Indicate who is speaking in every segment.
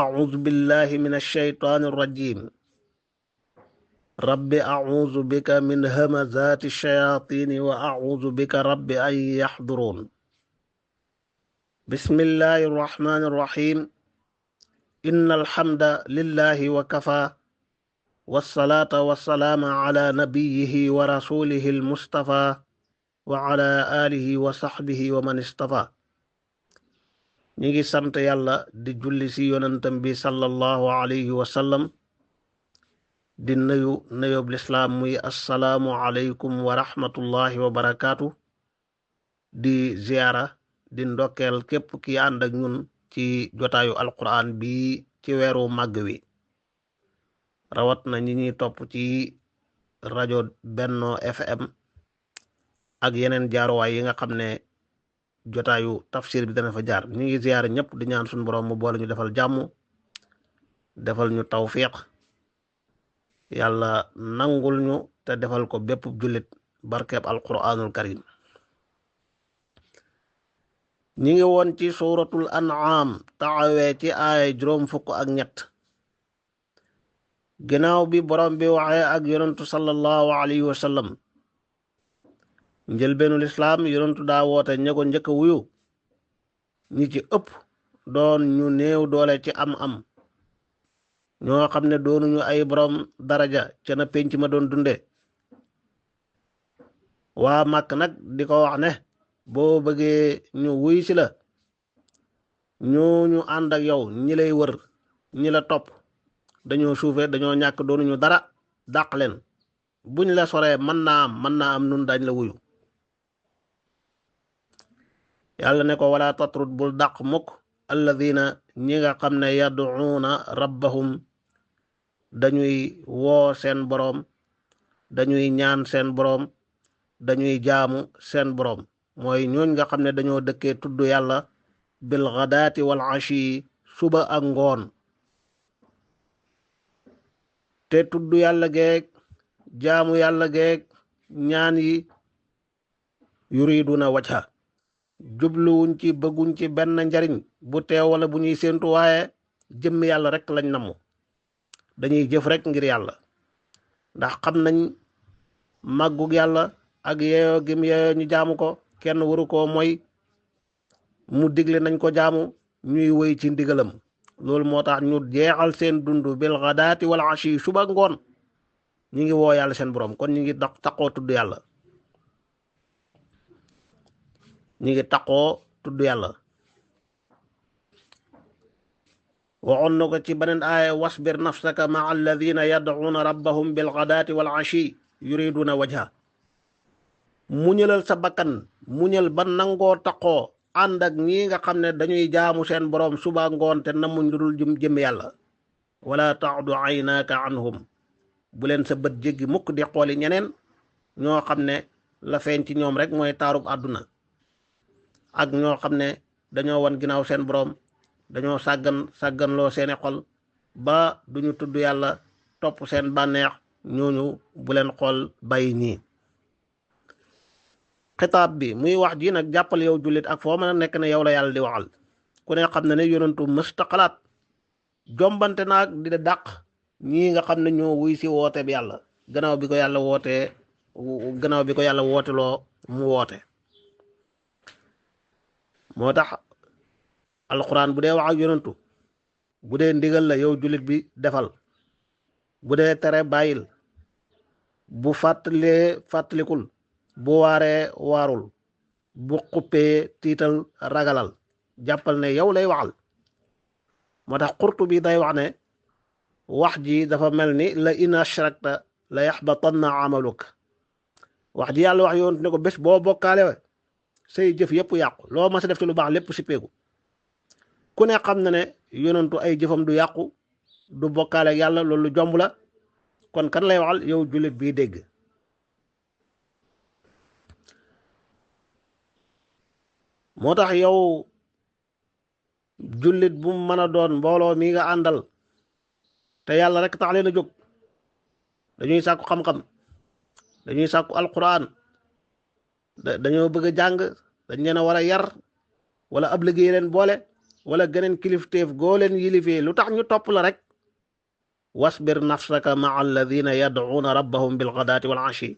Speaker 1: أعوذ بالله من الشيطان الرجيم. رب أعوذ بك من همزات الشياطين وأعوذ بك رب أن يحضرون. بسم الله الرحمن الرحيم. إن الحمد لله وكفى، والصلاة والسلام على نبيه ورسوله المصطفى وعلى آله وصحبه ومن اصطفى. نيجي سانت يالا دي جولي سي يوننتم بي صلى الله عليه وسلم، di nuyu lislaam muy assalaamu aleykum wa rahmatullahi wa barakaatu. di ziyaara di ndokkeel képp ki ànd ak ñun ci jotaayu alquran bi ci weeru màgg wi, rawat na ñi ñuy topp ci rajo Benno FM ak yeneen jaaruwaay yi nga xam ne jotaayu tafsir bi dana fa jaar. ñi ngi ziyaara ñëpp di ñaan suñu borom mu boole ñu defal jàmm, defal ñu tawfiq, yàlla nangul ñu te defal ko bépp jullit barkeeb alquranul karim. ñi ngi woon ci suratul an'am taxawee ci aaya 63. ginnaaw bi borom bi waxee ak yonentu sallallahu alayhi wa sallam njëlbeenu lislaam yonentu daa woote ña ko njëkk a wuyu ñi ci ëpp doon ñu néew doole ci am ñoo xam ne doonuñu ay borom daraja ca na penc ma doon dunde. waa màkk nag di ko wax ne boo bëggee ñu wuy si la, ñooñu ànd ak yow ñi lay wër ñi la topp dañoo suufe, dañoo ñàkk, doonuñu dara, dàq leen. buñ la soree mën naa am nun dañ la wuyu. yàlla ne ko wala tatrut bul dàq mukk alladina ñi nga xam ne yad'uuna rabbahum dañuy woo seen boroom, dañuy ñaan seen boroom, dañuy jaamu seen boroom. mooy ñooñ nga xam ne dañoo dëkkee tudd yàlla bil ghadaati wal ashi, suba ak ngoon. te tudd yàlla geeg jaamu yàlla geeg ñaan yi yuriduna wajha, jubluwuñ ci, bëgguñ ci benn njariñ bu teew wala bu ñuy séentu, waaye jëmm yàlla rek lañ namu. dañuy jëf rek ngir yàlla, ndax xam nañ màggug yàlla ak yeeyoo gim yeeyoo ñu jaamu ko. kenn waru koo mooy, mu digle nañ ko jaamu, ñuy wéy ci ndigalam. loolu moo tax ñu jeexal seen dund bil ghadaati wal ashi, suba ngoon ñi ngi woo yàlla seen borom. kon ñi ngi taqoo tudd yàlla, ñi ngi taqoo tudd yàlla. waxoon na ko ci beneen aaya wasbir nafsaka maa alladina yad'uuna rabbahum bil ghadaati wal ashi yuriduna wajha. muñalal sa bakkan, muñal ba nangoo taqoo ànd ak ñi nga xam ne dañuy jaamu seen boroom suba ngoon te namuñ lu dul jëm yàlla. wala ta'du aynaka anhum, bu leen sa bët jéggi mukk di xooli ñeneen ñoo xam ne la feeñ ci ñoom rek mooy taarub àdduna, ak ñoo xam ne dañoo wan ginnaaw seen boroom, dañoo sàgganloo seeni xol ba duñu tudd yàlla, topp seen bànneex. ñooñu bu leen xool, bàyyi ñii. xitaab bi muy wax ji nag jàppal yow jullit ak foo mën a nekk ne yow la yàlla di waxal. ku ne xam ne ne yonentu mësta xalaat jombante naag di dàq ñii nga xam ne ñoo wuy si woote bi yàlla gannaaw bi ko yàlla wooteloo mu woote. moo tax alquran bu dee wax ak yonentu, bu dee ndigal la yow jullit bi defal, bu dee tere bàyyil, bu fàttalikul, bu waaree waarul, bu xuppee tiital ragalal. jàppal ne yow lay waxal. moo tax Qurtubi day wax ne wax ji dafa mel ni la in ashrakta la yaxbatanna amaluk. wax ji yàlla wax yoon ne ko bés boo bokkaale say jëf yëpp yàqu, loo ma sa def ci lu baax lépp sippeeku. ku ne xam na ne yonentu ay jëfam du yàqu, du bokkaale ak yàlla, loolu jomb la. kon kan lay waxal? yow jullit bii dégg. moo tax yow jullit bu mën a doon, mbooloo mi nga àndal te yàlla rek tax leen a jóg, dañuy sàkku xam-xam, dañuy sàkku alquran, dañoo bëgg a jàng, dañ leen a war a yar wala ab liggéey leen boole. wala geneen kilifteef goo leen yilifee lu tax ñu topp la rek wasbir nafsaka maa alladina yadcuuna rabbahum bilgadaati wal ashi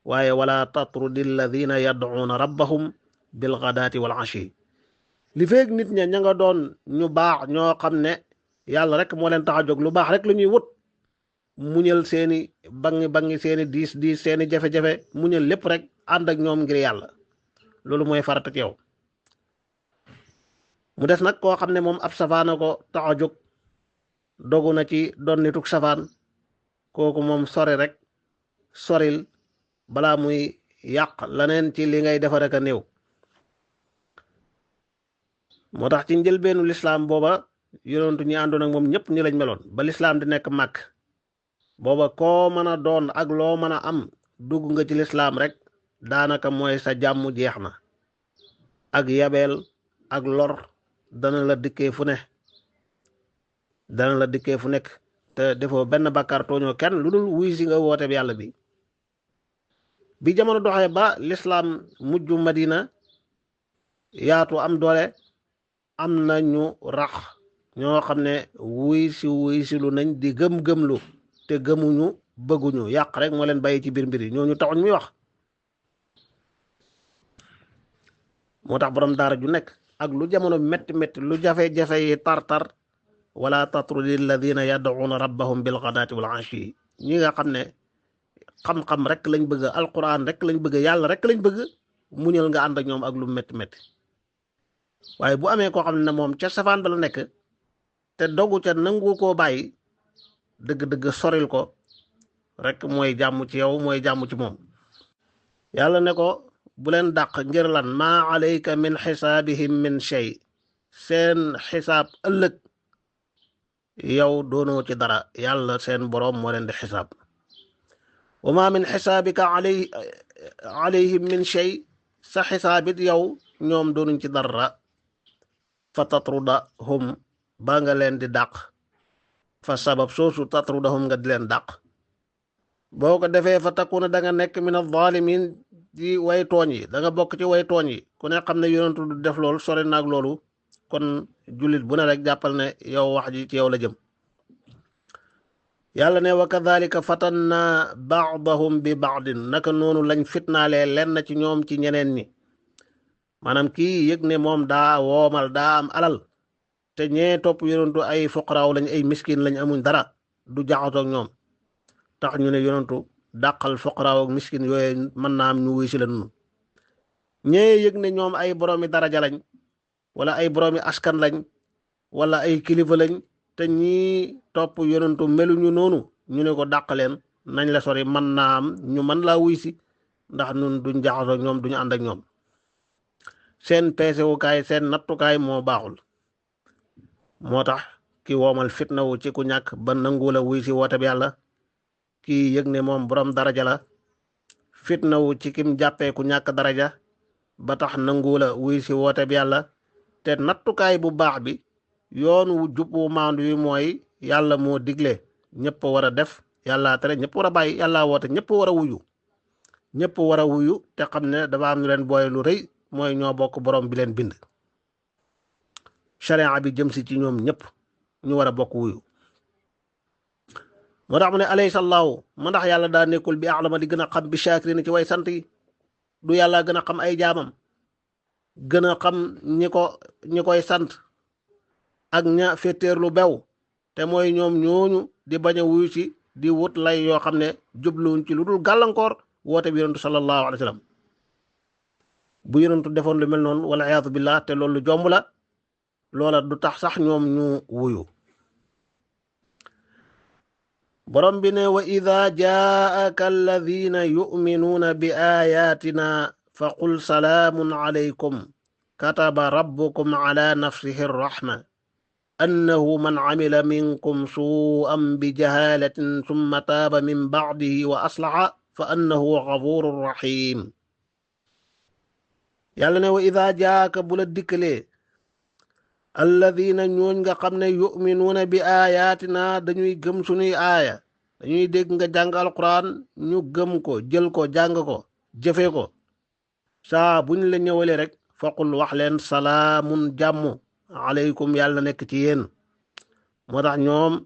Speaker 1: waaye wala tatrudi alladina yadcuuna rabbahum bilgadaati wal ashi li feeg nit ña ña nga doon ñu baax ñoo xam ne yàlla rek moo leen tax a jóg lu baax rek la ñuy wut muñal seeni bangi seeni diis seeni jafe-jafe muñal lépp rek ànd ak ñoom ngir yàlla loolu mooy farata ci yow mu des nag koo xam ne moom ab safaana ko tax a jóg dogu na ci doon nituk safaan kooku moom sori rek soril balaa muy yàq laneen ci li ngay defar ak a néew moo tax ci njëlbeenu lislaam booba yonentu ñi àndoon ak moom ñëpp ni lañ meloon ba lislaam di nekk màkk booba koo mën a doon ak loo mën a am dugg nga ci lislaam rek daanaka mooy sa jàmm jeex na ak yabeel ak lor dana la dikkee fu nekk te defoo benn bàkkaar tooñoo kenn lu dul wuy si nga woote bi yàlla bi jamono doxee ba lislaam mujj madina yaatu am doole am na ñu rax ñoo xam ne wuy si lu nañ di gëm-gëmlu te gëmuñu bëgguñu yàq rek moo leen bàyyi ci biir mbir yi ñooñu taxuñ muy wax moo tax borom daara ju nekk ak lu jamono métti lu jafe-jafe yi tar wala tatrudi alladina yad'una rabbahum bilghadaati wal ashi ñi nga xam ne xam-xam rek lañ bëgg alquran rek lañ bëgg yàlla rek lañ bëgg muñal nga ànd ak ñoom ak lu métti waaye bu amee koo xam ne moom ca safaan ba la nekk te dogu ca nangu koo bàyyi dëgg-dëgg soril ko rek mooy jàmm ci yow mooy jàmm ci moom yàlla ne ko bu leen dàq ngir lan maa alayka min xisaabihim min shay seen xisaab ëllëg yow doonoo ci dara yàlla seen boroom moo leen di xisaab wa ma min xisaabika alayhim min shay sa xisaabit yow ñoom doonuñ ci dara fa tatrudahum ba nga leen di dàq fa sabab soosu tatrudahum nga di leen dàq boo ko defee fa takuna da nga nekk min az-zalimin ci way tooñ yi da nga bokk ci way tooñ yi ku ne xam ne yonentu du def loolu sori naag loolu kon jullit bu ne rek jàppal ne yow wax ji ci yow la jëm yàlla ne wa kadhalika fatanna ba'dahum bi ba'din naka noonu lañ fitnaalee lenn ci ñoom ci ñeneen ñi maanaam kii yëg ne moom daa woomal daa am alal te ñee topp yonentu ay fuqaraaw lañ ay miskin lañ amuñ dara du jaxatoo ak ñoom tax ñu ne yonentu dàqal fuqaraaw ak miskin yooyu mën naa am ñu wuy si la nunu ñee yëg ne ñoom ay boroomi daraja lañ wala ay boroomi askan lañ wala ay kilifa lañ te ñii topp yonentu meluñu noonu ñu ne ko dàq leen nañ la sori mën naa am ñu mën laa wuy si ndax nun duñ jaxasoo ak ñoom duñu ànd ak ñoom seen peesewukaay seen nattukaay moo baaxul moo tax ki woomal fitnawu ci ku ñàkk ba nangu la wuy si woote bi yàlla kii yëg ne moom borom daraja la fitnawu ci kim jàppee ku ñàkk daraja ba tax nangu la wuy si woote bi yàlla te nattukaay bu baax bi yoon wu jub wu maandu wi mooy yàlla moo digle ñëpp war a def yàlla tere ñëpp war a bàyyi yàlla woote ñëpp war a wuyu te xam ne dafa am ñu leen booye lu rëy mooy ñoo bokk borom bi leen bind sharia bi jëm si ci ñoom ñëpp ñu war a bokk wuyu moo tax mu ne alaysa allahu ma ndax yàlla daa nekkul bi a'lama di gën a xam bi shaakiriin ci way sant yi du yàlla gën a xam ay jaamam gën a xam ñi koy sant ak ña féeteer lu bew te mooy ñoom ñooñu di bañ a wuyu ci di wut lay yoo xam ne jubluwuñ ci lu dul gàllankoor woote bi yonentu sallallahu alayhi wa sallam bu yonentu defoon lu mel noonu wala iyaatu billah te loolu lu jomb la loola du tax sax ñoom ñu wuyu borom bi ne wa ida jaaka alladina yuminuuna bi ayatina fa qul salaamun alaykum kataba rabbukum ala nafsihi arrahma annahu man camila minkum suu'an bi jahalatin summa taaba min bacdihi wa aslaxa fa annahu gafurun rahim yàlla ne wa ida jaaka bu la dikkalee alladina ñooñ nga xam ne yuminuuna bi ayatina dañuy gëm suñuy aaya dañuy dégg nga jàng alquran ñu gëm ko jël ko jàng ko jëfe ko saa buñ la ñëwale rek faqul wax leen salaamun jàmm alaykum yàlla na nekk ci yéen moo tax ñoom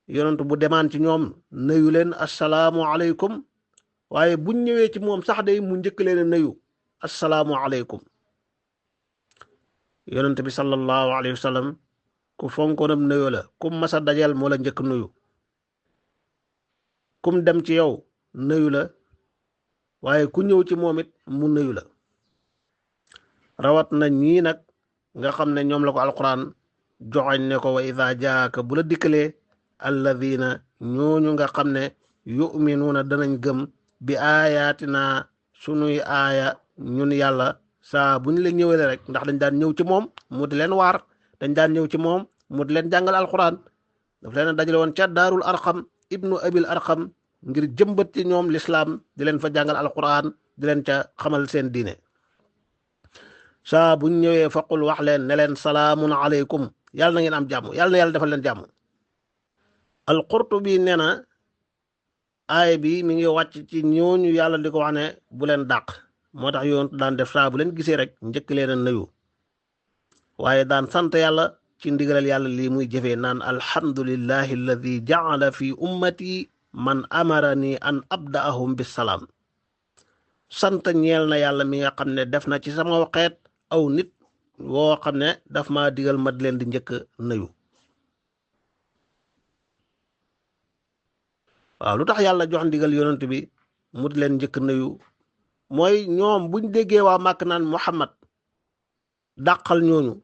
Speaker 1: yonent bu demaan ci ñoom nuyu leen assalaamu alaykum waaye buñ ñëwee ci moom sax day mu njëkk leen a nuyu assalaamu alaykum yonent bi sallallahu alayhi wa sallam ku fonkoonam nuyu la kum masa dajal moo la njëkk nuyu kum dem ci yow nuyu la waaye ku ñëw ci moom it mu nuyu la rawat na ñii nag nga xam ne ñoom la ko alquran joxoñ ne ko wa ida jaaka bu la dikkalee alladina ñooñu nga xam ne yuminuuna danañ gëm bi aayaatina sunuy aaya ñun yàlla saa bu ñu la ñëwee rek ndax dañ daan ñëw ci moom mu di leen waar dañ daan ñëw ci moom mu di leen jàngal alquran daf leen dajale woon ca daarul arqam ibnu abil arqam ngir jëmbat ci ñoom lislaam di leen fa jàngal alquran di leen ca xamal seen diine saa buñ ñëwee faqul wax leen ne leen salaamun aleykum yàlla na ngeen am jàmm yàlla na yàlla defal leen jàmm al-Qurtubi nee na aay bi mi ngi wàcc ci ñooñu yàlla di ko wax ne bu leen dàq moo tax yoon daan def saa bu leen gisee rek njëkk leen a nuyu waaye daan sant yàlla ci ndigalal yàlla lii muy jëfee naan alhamdulillahi alladi ja'ala fi ummati man amarani an abda'ahum bisalaam sant ñeel na yàlla mi nga xam ne def na ci sama xeet aw nit woo xam ne daf ma digal ma di leen di njëkk nuyu waaw lu tax yàlla jox ndigal yonent bi mu di leen njëkk nuyu mooy ñoom buñ déggee waa màkk naan Muhammad dàqal ñooñu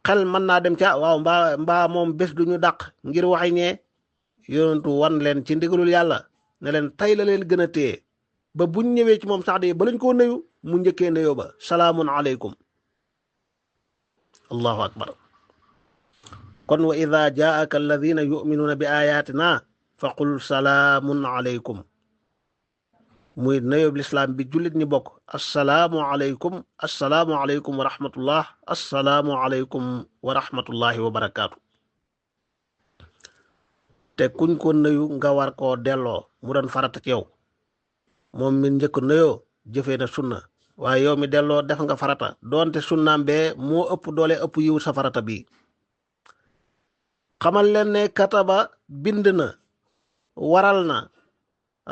Speaker 1: xel mën naa dem ca waaw mbaa moom bés duñu dàq ngir waxi ñee yonentu wan leen ci ndigalul yàlla ne leen tey la leen gën a téye ba buñ ñëwee ci moom sax de ba lañ koo nuyu mu njëkkee nuyoo ba salaamun aleykum allahu akbar kon wa ida jaaka alladina yuminuuna bi ayatina fa qul salaamun aleykum muy nuyoo lislaam bi jullit ñi bokk assalaamu aleykum wa rahmatullah assalaamu aleykum wa rahmatullahi wa barakaatu te kuñ ko nuyu nga war koo delloo mu doon farata ci yow moom mi njëkk nuyoo jëfee na sunna waaye yow mi delloo def nga farata doonte sunnaam bee moo ëpp doole ëpp yiw sa farata bii xamal leen ne kataba bind na waral na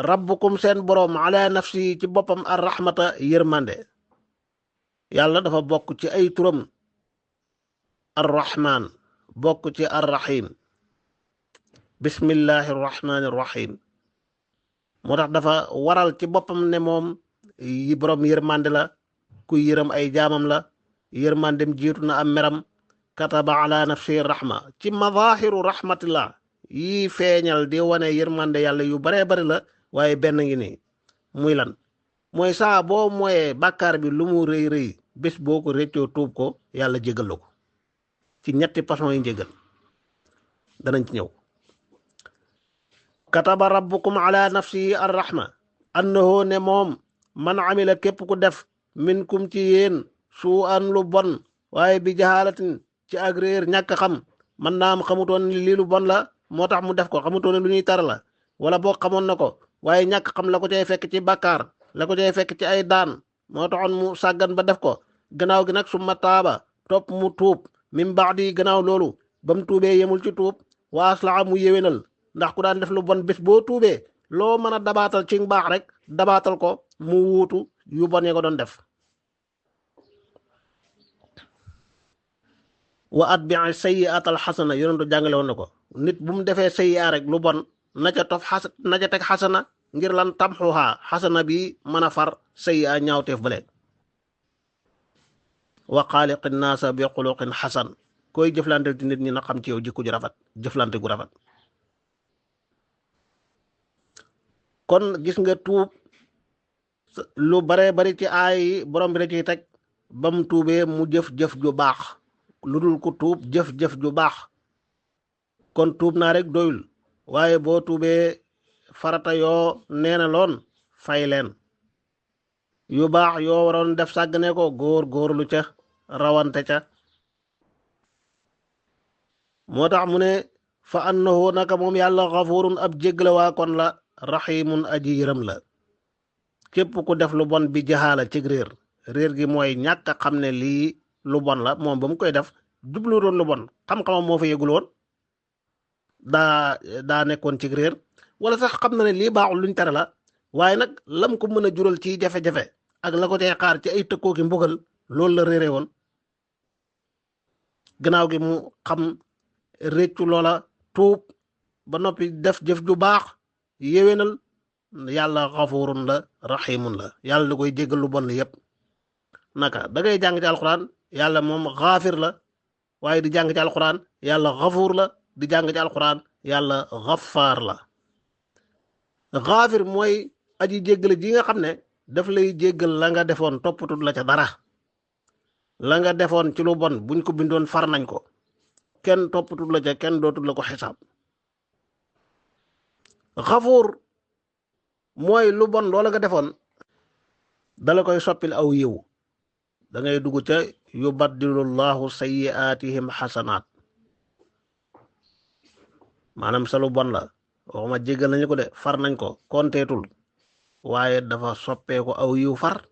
Speaker 1: rabbukum seen boroom ala nafsi ci boppam ar rahmata yërmande yàlla dafa bokk ci ay turam ar rahman bokk ci ar rahim bismillahi rahmani rahim moo tax dafa waral ci boppam ne moom yi boroom yërmande la kuy yërëm ay jaamam la yërmandem jiitu na am meram kataba ala nafsi rahma ci madahiru rahmatillah yi feeñal di wane yërmande yàlla yu baree bari la waaye benn ngi nii muy lan mooy saa boo mooyee bàkkaar bi lu mu rëy rëy bés boo ko réccoo tuub ko yàlla jégal la ko ci ñetti façon yi njégal danañ ci ñëw kataba rabbukum ala nafsihi arrahma annahu ne moom man amila képp ku def minkum ci yéen suu an lu bon waaye bi jahaalatin ci ak réer ñàkk xam man naam xamutoon lii lu bon la moo tax mu def ko xamutoon lu ñuy tar la wala boo xamoon na ko waaye ñàkk xam la ko cay fekk ci bàkkaar la ko cay fekk ci ay daan moo taxoon mu sàggan ba def ko gannaaw gi nag summa taaba topp mu tuub min baadi gannaaw loolu ba mu tuubee yemul ci tuub wa aslaha mu yéwénal ndax ku daan def lu bon bés boo tuubee loo mën a dabaatal ci mbaax rek dabaatal ko mu wuutu yu bon ya ko doon def wa atbi'i sayyi'ata al-hasana yonentu jàngale woon na ko nit bu mu defee sayyi'a rek lu bon na ca tof na ca teg xasana ngir lan tamxuha xasana bi mën a far sayyi'a ñaawteef bale wa xaaliqi naasa bi xuluqin xasan koy jëflante ci nit ñi na xam ci yow jikko ju rafet jëflante gu rafet kon gis nga tuub lu bare bari ci aay yi borom bi da ciy teg ba mu tuubee mu jëf-jëf ju baax lu dul ko tuub jëf-jëf ju baax kon tuub naa rek doyul waaye boo tuubee farata yoo neena loon fay leen yu baax yoo waroon def sàggane ko góor-góorlu ca rawante ca moo tax mu ne fa annahu naka moom yàlla xafurun ab jéggla waa kon la raximun aji yërëm la képp ku def lu bon bi jaxaala ci réer gi mooy ñàkk a xam ne lii lu bon la moom ba mu koy def jublu doon lu bon xam-xamam moo fa yëgul woon daa nekkoon ci réer wala sax xam na ne lii baaxul luñ tere la waaye nag lam ko mën a jural ci jafe-jafe ak la ko tey xaar ci ay tëkkoo ki mbugal loolu la réere woon gannaaw gi mu xam réccu loola tuub ba noppi def jëf ju baax yéwénal yàlla xafurun la raximun la yàlla da koy jéggal lu bon yépp naka da ngay jàng ci alxuraan yàlla moom xaafir la waaye di jàng ci alxuraan yàlla xafuur la di jàng ci alxuraan yàlla xafaar la xaafir mooy aji jéggale ji nga xam ne daf lay jéggal la nga defoon toppatut la ca dara la nga defoon ci lu bon buñ ko bindoon far nañ ko kenn toppatut la ca kenn dootul la ko xisaab xafuur mooy lu bon loola nga defoon dala koy soppil aw yiw da ngay dugg ca yubaddilullahu sayyi'atihim xasanaat maanaam sa lu bon la waxuma jéggal nañu ko de far nañ ko konteetul waaye dafa soppeeku aw yiw far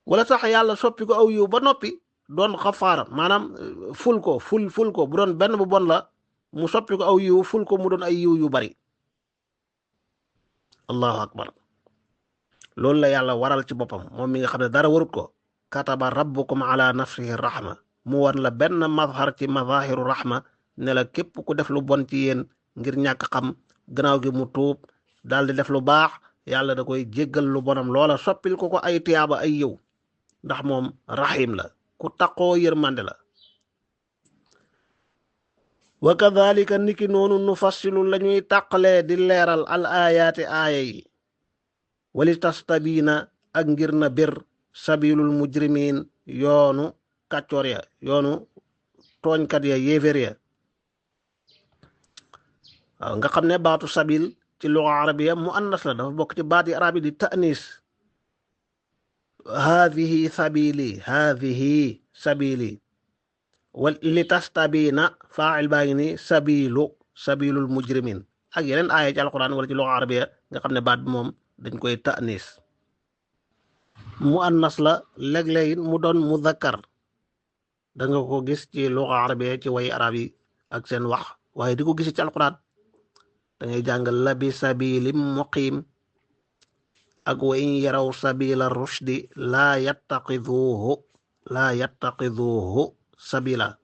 Speaker 1: wala sax yàlla soppi ko aw yiw ba noppi doon xafaar maanaam ful ko bu doon benn bu bon la mu soppi ko aw yiw ful ko mu doon ay yiw yu bari allahu akbar loolu la yàlla waral ci boppam moom mi nga xam ne dara warut ko kataba rabbukum ala nafsihi rahma mu war la benn mazhar ci mazahiru rahma ne la képp ku def lu bon ci yéen ngir ñàkk xam gannaaw gi mu tuub daal di def lu baax yàlla da koy jéggal lu bonam loola soppil ko ay tiyaaba ay yiw ndax moom rahim la ku taqoo yërmande la wa kadhalika niki noonu nu fassilu la ñuy tàqalee di leeral al ayaati aaya yi wali tastabiina ak ngir na bir sabilul mujrimin yoonu kàccoor ya yoonu tooñkat ya yéefér ya waaw nga xam ne baatu sabil ci luga arabiya mu annas la dafa bokk ci baat yi arab yi di ta'nis haadihi sabili wal li tastabiina faa'il baa ngi ni sabilul mujrimin ak yeneen aaya ci alquran wala ci luga arabiya nga xam ne baat bi moom dañ koy ta'nis mu annas la léeg-léeg mu doon muzakkar da nga ko gis ci luga arabiya ci way arab yi ak seen wax waaye di ko gis ci alquran da ngay jàngal la bi sabilim muqim ak wa in yaraw sabila rushdi laa yattaqiduhu sabila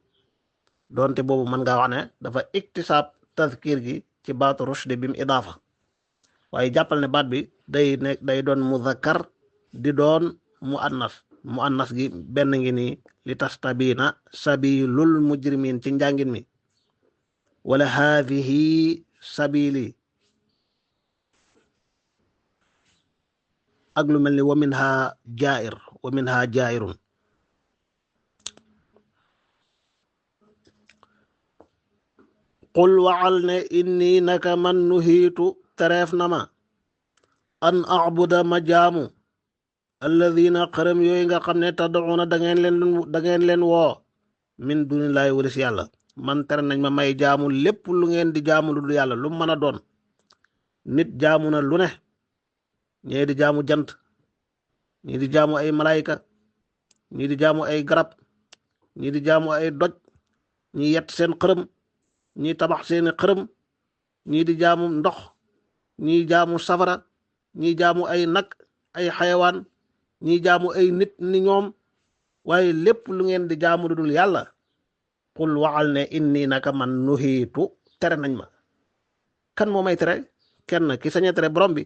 Speaker 1: doonte boobu mën ngaa wax ne dafa iktisaab tazkir gi ci baatu rushdi bim idaafa waaye jàppal ne baat bi day doon muzakkar di doon mu annas gi benn ngi nii li tastabina sabilul mujrimin ci njàngin mi wala haadihi sabili ak lu mel ni wa minha jairun qul waxal ne inni naka man nuhiitu tereef na ma an abuda ma jaamu alladina xërëm yooyu nga xam ne tad'una da ngeen leen woo min dunillahi walis yàlla man tere nañ ma may jaamu lépp lu ngeen di jaamu lu dul yàlla lu mën a doon nit jaamu na lu ne ñii di jaamu jant ñii di jaamu ay malaayika ñii di jaamu ay garab ñii di jaamu ay doj ñii yett seen xërëm ñii tabax seeni xërëm ñii di jaamu ndox ñii jaamu safara ñii jaamu ay nag ay xayawaan ñii jaamu ay nit ni ñoom waaye lépp lu ngeen di jaamu lu dul yàlla qul waxal ne inni naka man nuhiitu tere nañ ma kan moo may tere kenn ki sañe tere borom bi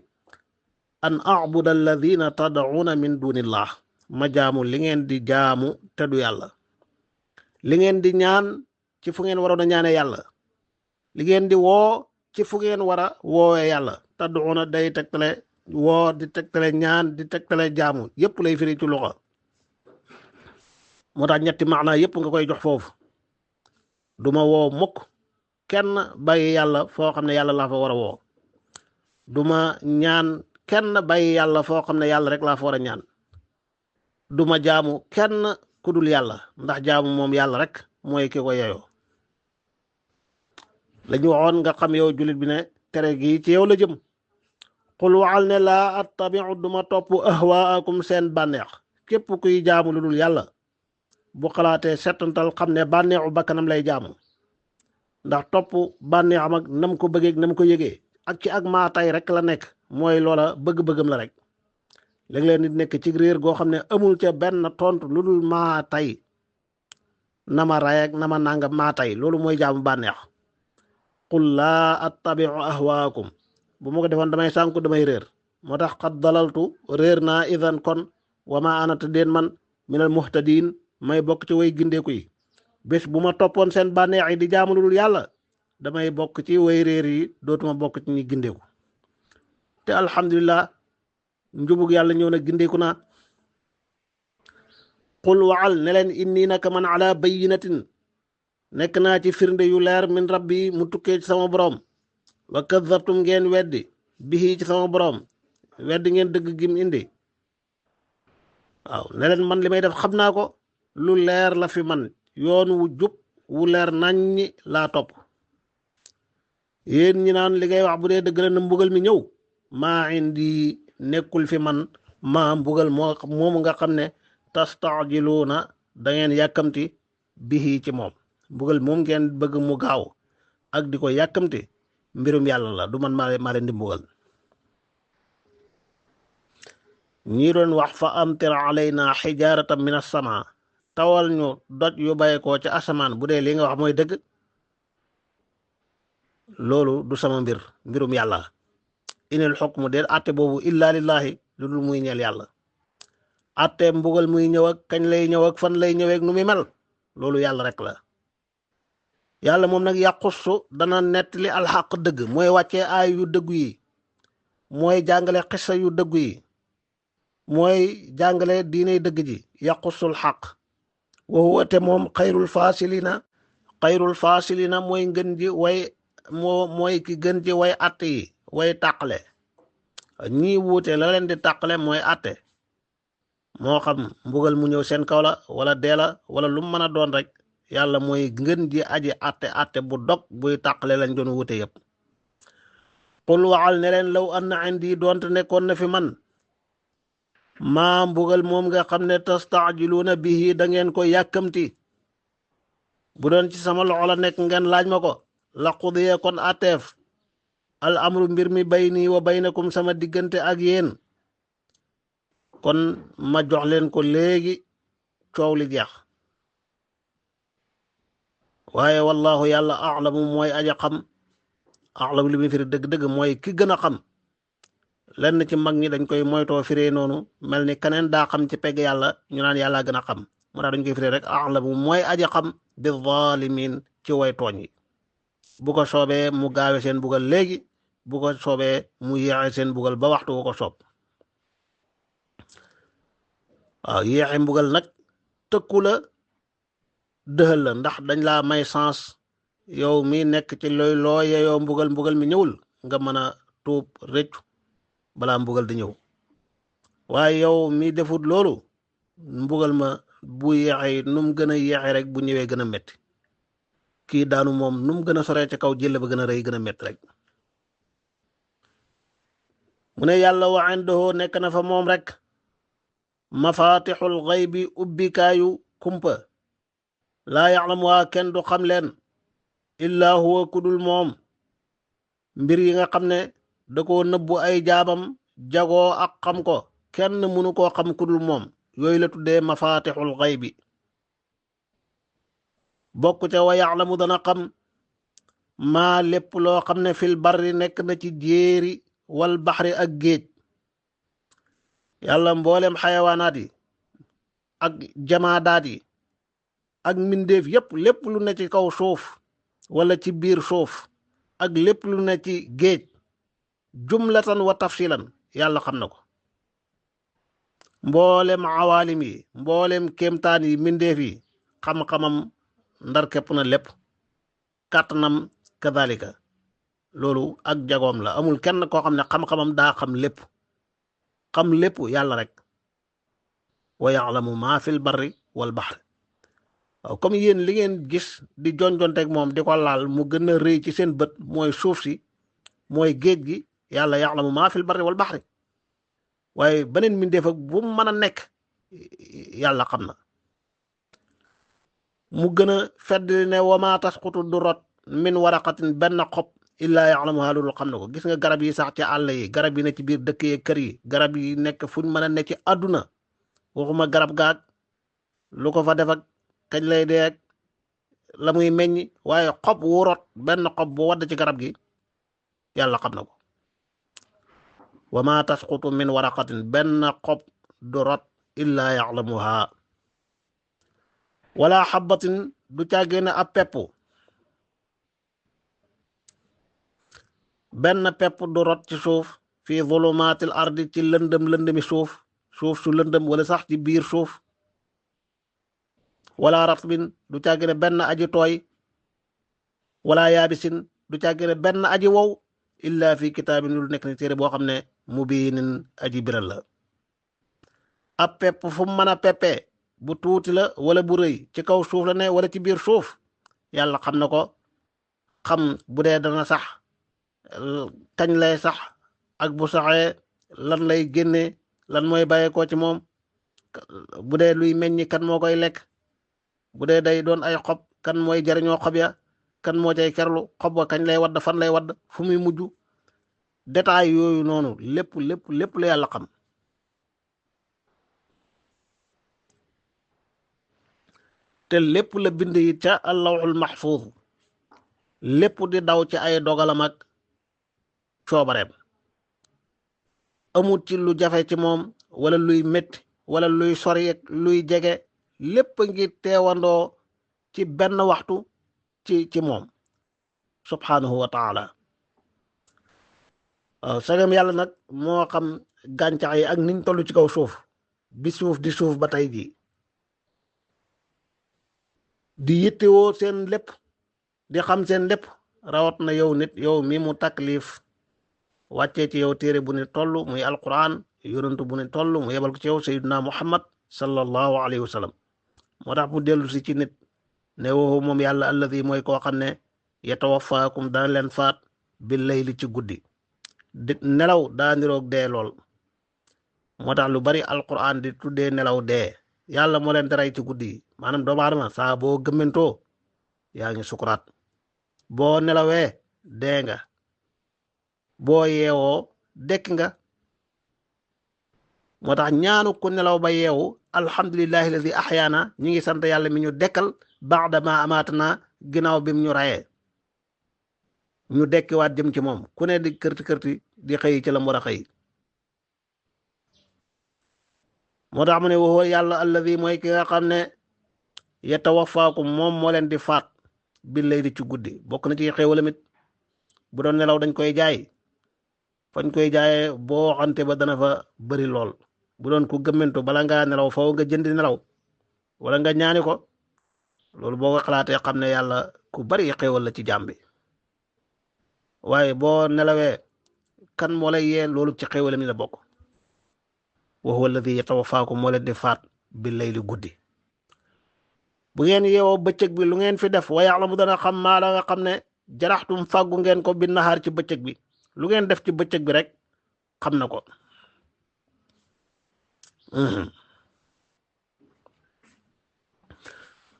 Speaker 1: an abuda alladina tad'una min dunillah ma jaamu li ngeen di jaamu te du yàlla li ngeen di ñaan ci fu ngeen waroon a ñaane yàlla li ngeen di woo ci fu ngeen war a woowee yàlla tad'una day tegtale woo di tegtale ñaan di tegtale jaamu yépp lay firi ci luxa moo tax ñetti maana yépp nga koy jox foofu duma woo mukk kenn bàyyi yàlla foo xam ne yàlla laa fa war a woo duma ñaan kenn bàyyi yàlla foo xam ne yàlla rek laa fa war a ñaan duma jaamu kenn ku dul yàlla ndax jaamu moom yàlla rek mooy ki ko yeyoo la ñu waxoon nga xam yow jullit bi ne tere gi ci yow la jëm qul waxal ne laa attabi'u duma topp ahwaakum seen bànneex képp kuy jaamu lu dul yàlla bu xalaatee settantal xam ne bànneexu bakkanam lay jaamu ndax topp bànneexam ak nam ko bëggee nam ko yëgee ak ci ak maa tay rek la nekk mooy loola bëgg-bëggam la rek léeg-léeg nit nekk ci réer goo xam ne amul ca benn tontu lu dul maa tay na ma ray ak na ma nangam maa tay loolu mooy jaamu bànneex qul laa attabiu ahwaakum bu ma ko defoon damay sànku damay réer moo tax xat dalaltu réer naa idan kon wa ma anata déen man minal muhtadin may bokk ci way gindeeku yi bés bu ma toppoon seen bànneex yi di jaamu lu dul yàlla damay bokk ci way réer yi dootuma bokk ci ñi gindeeku te alhamdulillah njubug yàlla ñëw na gindeeku naa qul waxal ne leen inni naka man ala bayyinatin nekk naa ci firnde yu leer min rabbi mu tukkee ci sama borom wa kadhabtum ngeen weddi bihi ci sama borom weddi ngeen dëgg gim indi waaw ne leen man li may def xam naa ko lu leer la fi man yoon wu jub wu leer naññi laa topp yéen ñi naan li ngay wax bu dee dëgg la na mbugal mi ñëw maa indi nekkul fi man maa mbugal moomu nga xam ne tastaajiluuna da ngeen yàkkamti bihi ci moom mbugal moom ngeen bëgg mu gaaw ak di ko yàkkamti mbirum yàlla la du man maa leen di mbugal ñii doon wax fa amtir alayna xijaaratan min as-samaa tawal ñu doj yu bàyyeekoo ci asamaan bu dee li nga wax mooy dëgg loolu du sama mbirum yàlla inil xukmu dee atte boobu illa lillahi lu dul muy ñeel yàlla atte mbugal muy ñëw ak kañ lay ñëw ak fan lay ñëweeg nu muy mel loolu yàlla rek la yàlla moom nag yàqussu dana nettali alxaq dëgg mooy wàccee aay yu dëggu yi mooy jàngale xissa yu dëggu yi mooy jàngale diiney dëgg ji yàqussul xaq wa huwa te moom xayrul faasilina mooy ngën ji way mooy ki gën ci way atte yi way tàqale ñii wuute la leen di tàqale mooy atte moo xam mbugal mu ñëw seen kaw la wala deela wala lu mu mën a doon rek yàlla mooy ngën ji aji atte bu dog buy tàqale lañ doon wuute yëpp qul waxal ne leen law anna indi doonte nekkoon na fi man maa mbugal moom nga xam ne tastaajiluuna bihi da ngeen ko yàkkamti bu doon ci sama loxo la nekk ngeen laaj ma ko la qudiya kon atteef al amru mbir mi bayni wa baynakum sama diggante ak yéen kon ma jox leen ko léegi coow li jeex waaye wallahu yàlla a'lamu mooy aja xam a'lamu li muy firi dëgg-dëgg mooy ki gën a xam lenn ci mag ñi dañ koy moytoo firee noonu mel ni keneen daa xam ci pegg yàlla ñu naan yàlla gën a xam mu tax dañ koy firee rek a'lamu mooy aja xam bi zalimin ci way tooñ yi bu ko soobee mu gaawe seen bugal léegi bu ko soobee mu yéexe seen bugal ba waxtu wu ko soob waaw yéexe mbugal nag tëkku la dëxal la ndax dañ laa may sens yow mi nekk ci loo yeyoo mbugal mi ñëwul nga mën a tuub rëccu balaa mbugal di ñëw waaye yow mi defut loolu mbugal ma bu yeexe num gën a yeexe rek bu ñëwee gën a metti kii daanu moom num gën a soree ci kaw jëlle ba gën a rëy gën a metti rek mu ne yàlla wa indahu nekk na fa moom rek mafatixul xaybi ubbikaayu kumpa laa ya'lamuhaa kenn du xam leen illaa huwa kudul moom mbir yi nga xam ne da koo nëbbu ay jaabam jagoo ak xam ko kenn mënu koo xam kudul moom yooyu la tuddee mafatixul xaybi bokk ca wa ya'lamu dana xam maa lépp loo xam ne fil barri nekk na ci jéeri wal baxri ak géej yàlla mboolem xayawaanaat yi ak jamaadaat yi ak mbindeef yépp lépp lu ne ci kaw suuf wala ci biir suuf ak lépp lu ne ci géej jumlatan wa tafsilan yàlla xam na ko mboolem awaalim yi mboolem kéemtaan yi mbindeef yi xam-xamam ndar képp na lépp kàttanam kadhalika loolu ak jagoom la amul kenn koo xam ne xam-xamam daa xam lépp yàlla rek wa ya'lamu maa fil barri wal bahri waaw comme yéen li ngeen gis di jonjonteeg moom di ko laal mu gën a rëy ci seen bët mooy suuf si mooy géej gi yàlla ya'lamu maa fil barri wal bahri waaye beneen mbindeef ak bu mu mën a nekk yàlla xam na mu gën a fedd ne wama tasqutu du rot min waraqatin benn xob illaa ya'lamuhaa lu xam ne ko. gis nga garab yi sax ci àll yi, garab yi ne ci biir dëkk yi kër yi, garab yi nekk fuñ mën a ne ci àdduna, waxuma garab gaag lu ko fa def ak kañ lay dee ak la muy meññ, waaye xob wu rot benn xob bu wadd ci garab gi yàlla xam na ko. wama tasqutu min waraqatin benn xob du rot illaa ya'lamuhaa wala xabatin du càggee ne ab pepp, benn pepp du rot ci suuf fii zulumaatil ardi ci lëndëmi suuf su lëndëm wala sax ci biir suuf, wala ratbin du càggee ne benn aji tooy, wala yaabisin du càggee ne benn aji wow, illa fi kitaabin lu nekk ni téere boo xam ne mubiinin aji biral la. ab pepp fu mu mën a peppee, bu tuuti la wala bu rëy, ci kaw suuf la ne wala ci biir suuf, yàlla xam na ko. xam bu dee dana sax kañ lay sax ak bu saxee lan lay génne, lan mooy bàyyeekoo ci moom, bu dee luy meññi kan moo koy lekk, bu dee day doon ay xob kan mooy jariñoo xob ya, kan moo cay kerlu, xob wa kañ lay wadd, fan lay wadd, fu muy mujj, détail yooyu noonu lépp la yàlla xam. te lépp la bind yi ca allawxul maxfuuz, lépp di daw ci ay dogalam ak coobareem, amul ci lu jafe ci moom wala luy métti wala luy sori ak luy jege, lépp ngi teewandoo ci benn waxtu ci moom subhanahu wa taala. sagam yàlla nag moo xam gàncax yi ak niñ toll ci kaw suuf, bi suuf di suuf ba tey ji di yittewoo seen lépp, di xam seen lépp, rawat na yow nit, yow mi mu taklif wàccee ci yow téere bu ne toll muy alquran, yonentu bu ne toll mu yebal ko ci yow sayyiduna muhammad sallallahu alayhi wa sallam. moo tax bu dellu si ci nit ne woo moom yàlla alladi mooy koo xam ne yatawaffaakum dana leen faat bil layli ci guddi. nelaw daa niroog dee lool, moo tax lu bari alquran di tuddee nelaw dee. yàlla moo leen di rey ci guddi yi, maanaam doomu aadama saa boo gëmmentoo yaa ngi sukuraat, boo nelawee dee nga, boo yeewoo dekk nga. moo tax ñaanu ku nelaw ba yeewu alhamdulillahi alladi ahyaana, ñi ngi sant yàlla mi ñu dekkal ba'da ma amaatana, ginnaaw bim ñu rayee ñu dekkiwaat jëm ci moom, ku ne di kërti di xëy ci la mu war a xëy. moo tax mu ne woo yàlla alladi mooy ki nga xam ne yatawaffaakum moom moo leen di faat bil layli ci guddi. bokk na ci xéewalam it bu doon nelaw dañ koy jaay, fañ koy jaayee boo waxante ba dana fa bëri lool. bu doon ku gëmmentu bala ngaa nelaw faw nga jëndi nelaw wala nga ñaani ko, loolu boo ko xalaatee xam ne yàlla ku bari xéewal la ci jaam bi. waaye boo nelawee kan moo lay yee, loolu ci xéewalam ni la bokk. wa huwa alladi yatawaffaakum moo leen di faat bil layli guddi. bu ngeen yeewoo bëccëg bi lu ngeen fi def, wa ya'lamu dana xam maa la nga xam ne jaraxtum fàggu ngeen ko bin nahaar ci bëccëg bi, lu ngeen def ci bëccëg bi rek xam na ko.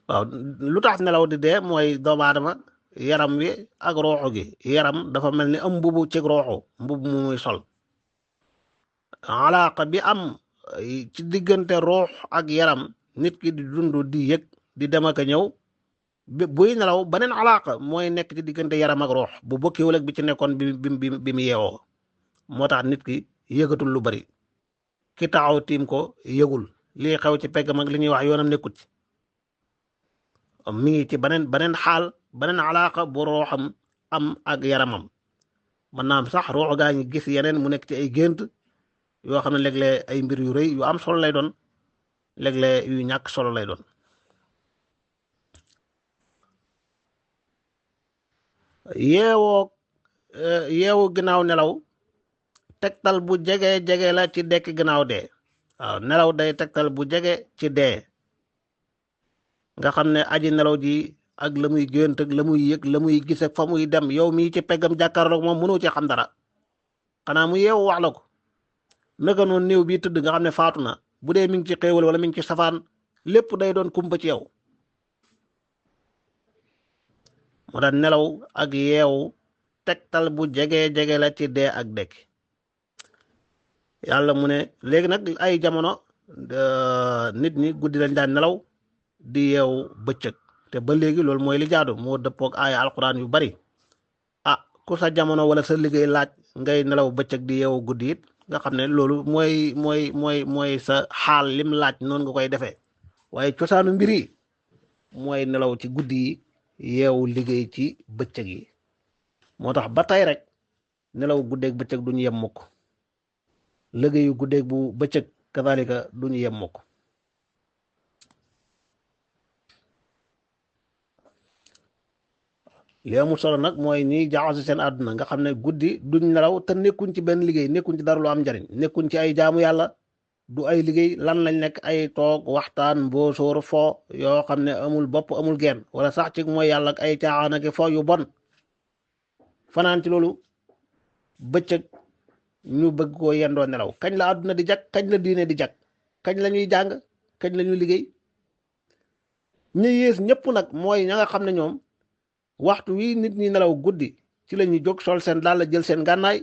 Speaker 1: waaw lu tax nelaw di dee mooy doomu aadama yaram wi ak rooxu gi, yaram dafa mel ni am mbubu ci rooxu, mbubu mu muy sol. alaaqa bi am ci diggante roox ak yaram, nit ki di dund di yëg di dem ak a ñëw, buy nelaw beneen alaaqa mooy nekk ci diggante yaram ak roox bu bokkiwul ak bi ci nekkoon bi mu yeewoo. moo tax nit ki yëgatul lu bari, ki taxaw tiim ko yëgul lii xew ci peggam ak li ñuy wax yoonam nekkut ci, mi ngi ci beneen xaal, beneen alaaqa bu rooxam am ak yaramam. mën naa am sax roox gaa ngi gis yeneen mu nekk ci ay gént yoo xam ne léeg-léeg ay mbir yu rëy yu am solo lay doon, léeg-léeg yu ñàkk solo lay doon. yeewu ginnaaw nelaw tegtal bu jege la ci dekk ginnaaw dee. waaw nelaw day tegtal bu jege ci dee, nga xam ne aji nelaw ji ak la muy gént ak la muy yëg la muy gis ak fa muy dem, yow mii ci peggam jàkkaarloog moom mënoo ci xam dara, xanaa mu yeewu wax la ko. naka noonu néew bii tëdd nga xam ne faatu na, bu dee mi ngi ci xéewal wala mi ngi ci safaan, lépp day doon kumpa ci yow. moo tax nelaw ak yeewu tegtal bu jege la ci dee ak dekk yàlla mu ne léegi nag ay jamono nit ñi guddi lañ daan nelaw di yeewu bëccëg te ba léegi loolu mooy li jaadu moo dëppook ay alquran yu bari ku sa jamono wala sa liggéey laaj ngay nelaw bëccëg di yeewu guddi it nga xam ne loolu mooy sa xaal lim laaj noonu nga koy defee waaye cosaanu mbir yi mooy nelaw ci guddi yi yeewu liggéey ci bëccëg yi moo tax ba tey rek nelaw guddeeg bëccëg duñu yem mukk liggéeyu guddeeg bu bëccëg kazalika duñu yem mukk li amul solo nag mooy ñiy jaxase seen àdduna nga xam ne guddi duñ nelaw te nekkuñ ci benn liggéey nekkuñ ci dara lu am njariñ nekkuñ ci ay jaamu yàlla du ay liggéey lan lañ nekk ay toog waxtaan mbóosóor fo yoo xam ne amul bopp amul genn wala sax ci mooy yàlla ak ay caaxaan ak fo yu bon fanaan ci loolu bëccëg ñu bëgg koo yendoo nelaw kañ la àdduna di jag kañ la diine di jag kañ la ñuy jàng kañ la ñuy liggéey ñu yées ñëpp nag mooy ña nga xam ne ñoom waxtu wi nit ñi nelaw guddi ci la ñuy jóg sol seen daal la jël seen gànnaay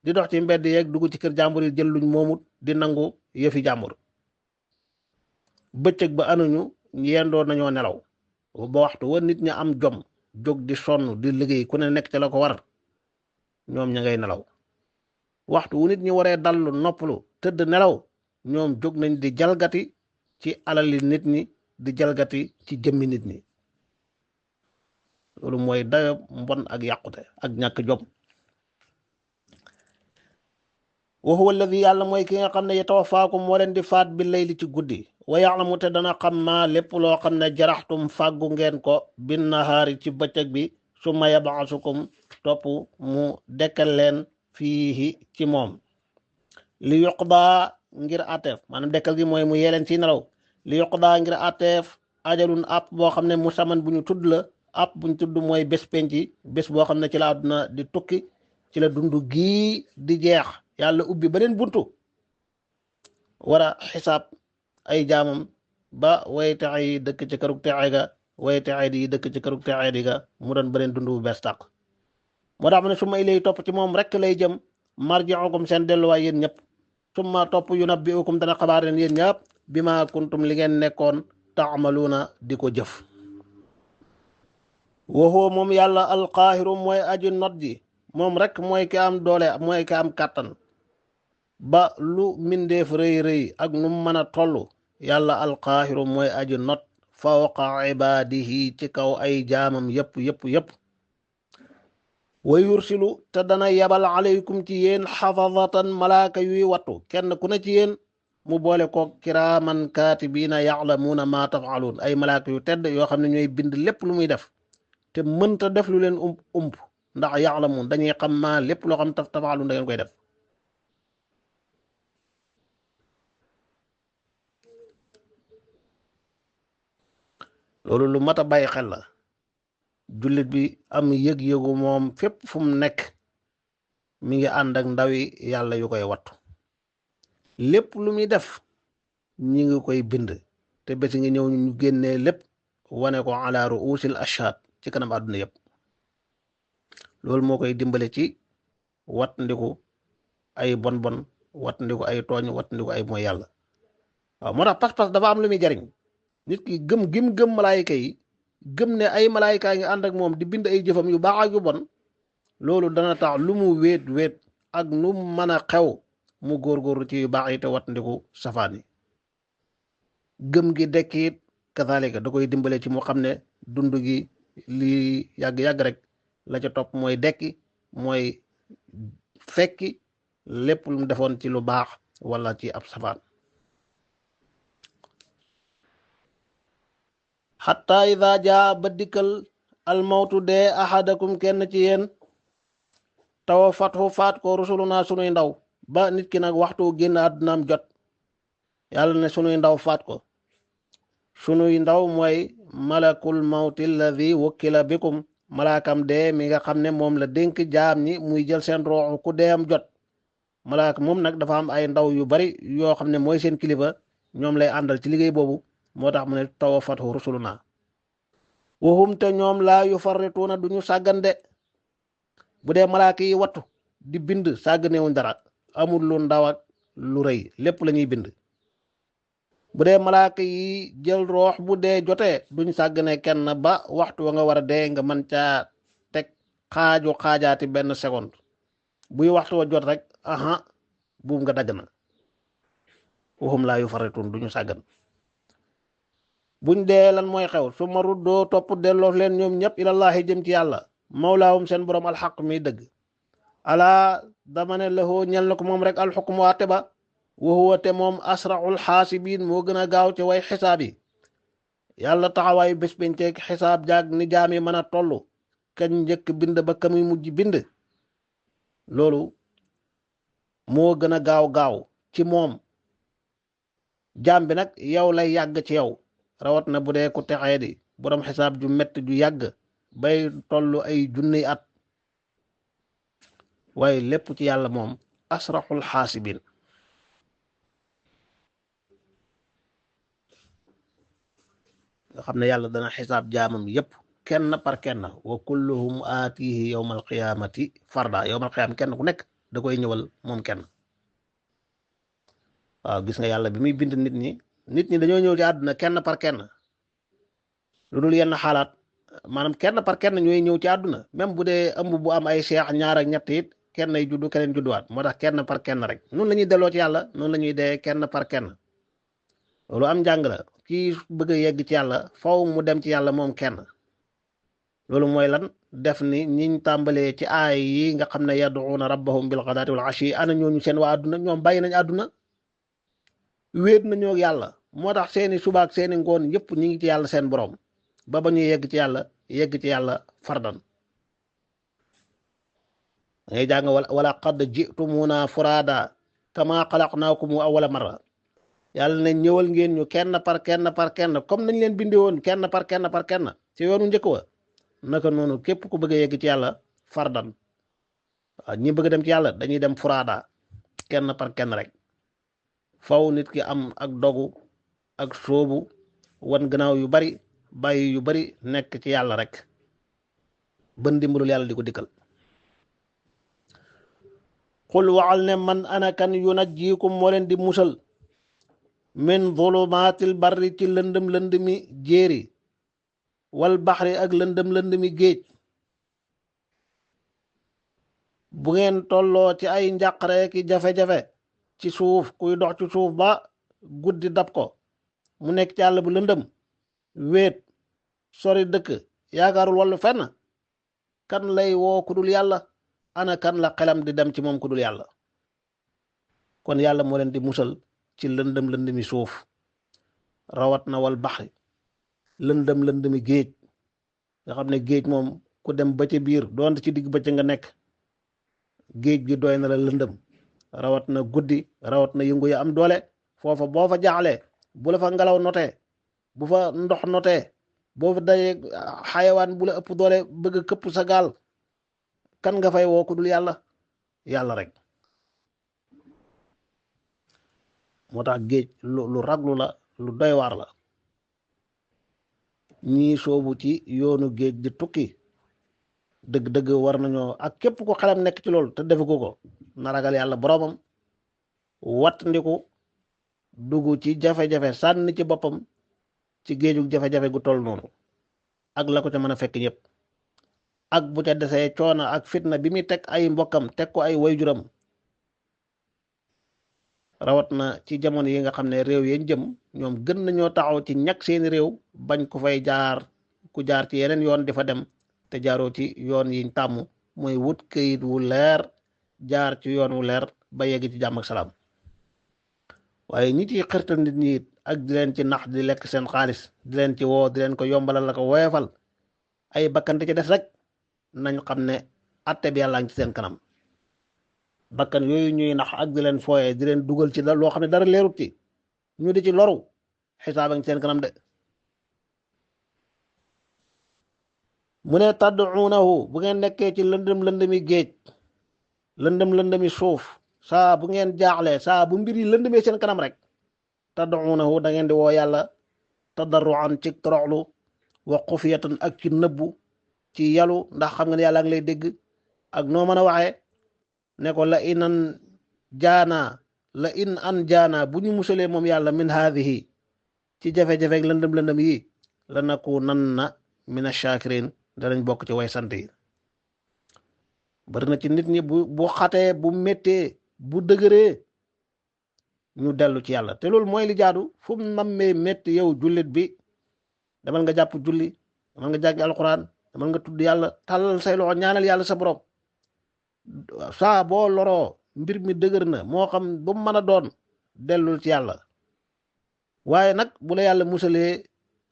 Speaker 1: di dox ci mbedd yeeg dugg ci kër jàmbur yi jël luñ moomut di nangu yëfi jàmbur bëccëg ba anuñu yendoo nañoo nelaw ba waxtu wa nit ñi am jom jóg di sonn di liggéey ku ne nekk ca la ko war ñoom ña ngay nelaw waxtu wu nit ñi waree dallu noppalu tëdd nelaw ñoom jóg nañ di jalgati ci alali nit ñi di jalgati ci jëmmi nit ñi loolu mooy dayo mbon ak yàqute ak ñàkk jom wa huwa alladi yàlla mooy ki nga xam ne yatawafaakum moo leen di faat bi layli ci guddi wa ya'lamu te dana xam maa lépp loo xam ne jaraxtum fàggu ngeen ko bin nahaari ci bëccëg bi summa yab'asukum topp mu dekkal leen fiihi ci moom li yuqdaa ngir àtteef maanaam dekkal gi mooy mu yeleen ci nelaw li yuqdaa ngir àtteef ajalun app boo xam ne musamman bu ñu tudd la app bu ñu tudd mooy bés penci bés boo xam ne ci la àdduna di tukki ci la dund gii di jeex yàlla ubbi beneen buntu war a xisaab ay jaamam ba way texe yi dëkk ci kërug texe ga way texe di dëkk ci kërug texe di ga mu doon beneen dund bu bees tàq moo tax mu ne su ma ilay topp ci moom rek lay jëm marji'ukum seen delluwaay yéen ñëpp summa topp yunabbi'ukum dana xabaar leen yéen ñëpp bi ma kuntum li ngeen nekkoon ta'maluuna di ko jëf wa huwa moom yàlla alqaahiru mooy aji not ji moom rek mooy ki am doole mooy ki am kàttan ba lu mindeef rëy ak nu mën a toll yàlla alqaahiru mooy aji not fawqa ibaadihi ci kaw ay jaamam yëpp wa yursilu te dana yabal alaykum ci yéen xafadatan malaaka yuy wattu kenn ku ne ci yéen mu boole ko kiraaman kaatibiina ya'lamuuna maa taf'aluun ay malaaka yu tedd yoo xam ne ñooy bind lépp lu muy def te mënta def lu leen ump ndax ya'lamuun dañuy xam maa lépp loo xam taf'aluun da ngeen koy def loolu lu mat a bàyyi xel la jullit bi am yëg-yëgu moom fépp fu mu nekk mi ngi ànd ak ndawi yàlla yu koy wattu lépp lu muy def ñi ngi koy bind te bés ngi ñëw ñu génnee lépp wane ko ala ruusil ashhad ci kanam àdduna yëpp loolu moo koy dimbale ci wat ndiku ay bon wat ndiku ay tooñ wat ndiku ay mooy yàlla waaw moo tax pas-pas dafa am lu muy jariñ nit ki gëm malaayika yi gëm ne ay malaayika ngi ànd ak moom di bind ay jëfam yu baax ak yu bon loolu dana tax lu mu wéet ak nu mën a xew mu góorgóorlu ci yu baax yi te wat ndiku safaan yi gëm gi dekkiit kazalika da koy dimbale ci mu xam ne dund gi lii yàgg rek la ca topp mooy dekki mooy fekki lépp lu mu defoon ci lu baax wala ci ab safaan xatta ida jaa ba dikkal almawtu dee ahadakum kenn ci yéen tawaffathu faat ko rusuluna sunuy ndaw ba nit ki nag waxtu génn àddunaam jot yàlla ne sunuy ndaw faat ko sunuy ndaw mooy malakul mawti alladi wukkila bikum malaakam dee mi nga xam ne moom la dénk jaam ñi muy jël seen rooxu ku deeyam jot malaaka moom nag dafa am ay ndaw yu bari yoo xam ne mooy seen kilifa ñoom lay àndal ci liggéey boobu moo tax mu ne tawaffathu rusuluna waxum te ñoom laa yufarrituuna duñu sàggande bu dee malaaka yi wattu di bind sàgganewuñ dara amul lu ndaw ak lu rëy lépp la ñuy bind bu dee malaaka yi jël roox bu dee jotee duñ sàggane kenn ba waxtu wa nga war a dee nga mën caa teg xaajaati benn seconde buy waxtu wa jot rek aha buum nga dagg na waxum laa yufarrituun duñu sàggan buñ dee lan mooy xew su ma ruddoo topp delloo leen ñoom ñëpp ilallaahi jëm ci yàlla mawlaahum seen borom alxaq mi dëgg alaa dama ne lahoo ñel na ko moom rek alxukmu waate ba wa huwa te moom asraul xaasibiin moo gën a gaaw ci way xisaab yi yàlla taxawaayu bés penceeg xisaab jaag ni jaam yi mën a toll kañ njëkk bind ba ka muy mujj bind loolu moo gën a gaaw ci moom jaam bi nag yow lay yàgg ci yow rawat na bu dee ku texee di borom xisaab ju mett ju yàgg bay toll ay junniy at waaye lépp ci yàlla moom asraxul xaasibin nga xam ne yàlla dana xisaab jaamam yépp kenn par kenn wa kulluhum aatihi yawmal qiyaamati farda yawmal qiyaam kenn ku nekk da koy ñëwal moom kenn waaw gis nga yàlla bi muy bind nit ñi dañoo ñëw ci àdduna kenn par kenn lu dul yenn xaalaat maanaam kenn par kenn ñooy ñëw ci àdduna même bu dee ëmb bu am ay seex ñaar ak ñett it kenn ay juddu keneen judduwaat moo tax kenn par kenn rek noonu la ñuy delloo ci yàlla noonu la ñuy dee kenn par kenn loolu am njàng la kii bëgg a yegg ci yàlla faw mu dem ci yàlla moom kenn loolu mooy lan def ni ñiñ tàmbalee ci aay yi nga xam ne yad'uuna rabbahum bil ghadaati wal ashi ana ñooñu seen waa àdduna ñoom bàyyi nañ àdduna wéet nañoo yàlla moo tax seeni subaak seeni ngoon yëpp ñi ngi ci yàlla seen borom ba ñuy yegg ci yàlla fardan ngay jàng wala qad ji'tumuna furaada kama xalaqnaakum awwala marra yàlla ne ñëwal ngeen ñu kenn par kenn comme nañ leen bindee woon kenn par kenn ci yoonu njëkk wa naka noonu képp ku bëgg a yegg ci yàlla fardan waaw ñi bëgg dem ci yàlla dañuy dem furaada kenn par kenn rek faw nit ki am ak dogu ak soobu wan gannaaw yu bari bàyyi yu bari nekk ci yàlla rek bën dimbalul yàlla di ko dikkal xul waxal ne man ana kan yunajjiikum moo leen di musal min zulumaatil barri ci lëndëmi jéeri wal baxri ak lëndëmi géej bu ngeen tolloo ci ay njàqare ki jafe-jafe ci suuf kuy dox ci suuf ba guddi dab ko mu nekk ci àll bu lëndëm wéet sori dëkk yaakaarul wàllu fenn kan lay woo ku dul yàlla ana kan la xelam di dem ci moom ku dul yàlla kon yàlla moo leen di musal ci lëndëmi suuf rawat na wal baxri lëndëmi géej nga xam ne géej moom ku dem ba ca biir doonte ci digg bëccëg nga nekk géej gi doy na la lëndëm rawat na guddi rawat na yëngu ya am doole foofa boo fa jaaxlee bu la fa ngelaw notee bu fa ndox notee boo fa dajee xayawaan bu la ëpp doole bëgg këpp sa gaal kan nga fay woo ku dul yàlla rek moo tax géej lu raglu la lu doy waar la ñii soobu ci yoonu géej di tukki dëgg-dëgg war nañoo ak képp ko xelam nekk ci loolu te defu ko na ragal yàlla boroomam wat ndiku dugg ci jafe-jafe sànni ci boppam ci géejug jafe-jafe gu toll noonu ak la ko ca mën a fekk ñëpp ak bu ca desee coono ak fitna bi muy teg ay mbokkam teg ko ay wayjuram rawat na ci jamono yi nga xam ne réew yeen jëm ñoom gën nañoo taxaw ci ñàkk seeni réew bañ ku fay jaar ku jaar ci yeneen yoon di fa dem te jaaroo ci yoon yiñ tàmm mooy wut këyit wu leer jaar ci yoon wu leer ba yegg ci jàmm ak salaam waaye ñi ci xirtal nit ñi ak di leen ci nax di lekk seen xaalis di leen ci woo di leen ko yombalal la ko woyefal ay bakkante ci des rek nañ xam ne atte bi yàlla ngi ci seen kanam bakkan yooyu ñuy nax ak di leen fooye di leen dugal ci loo xam ne dara leerut ci ñu di ci loru xisaab a ngi ci seen kanam de mu ne tad'uunahu bu ngeen nekkee ci lëndëmi géej lëndëmi suuf saa bu ngeen jaaxlee saa bu mbir yi lëndëmee seen kanam rek tad'uunahu da ngeen di woo yàlla tadarruan ci toroxlu wa xufiyatan ak ci nëbbu ci yalu ndax xam nga ne yàlla ngi lay dégg ak noo mën a waxee ne ko la in an jaana bu ñu musalee moom yàlla min haadihi ci jafe-jafe ak lëndëm yi la nakunanna min ash-shakirin danañ bokk ci way sant yi bari na ci nit ñi bu xatee bu méttee bu dëgëree ñu dellu ci yàlla te loolu mooy li jaadu fu mu nammee métti yow jullit bi demal nga jàpp julli demal nga jàngi alquran demal nga tudd yàlla tàllal say loxo ñaanal yàlla sa borom saa boo loroo mbir mi dëgër na moo xam bu mu mën a doon dellul ci yàlla waaye nag bu la yàlla musalee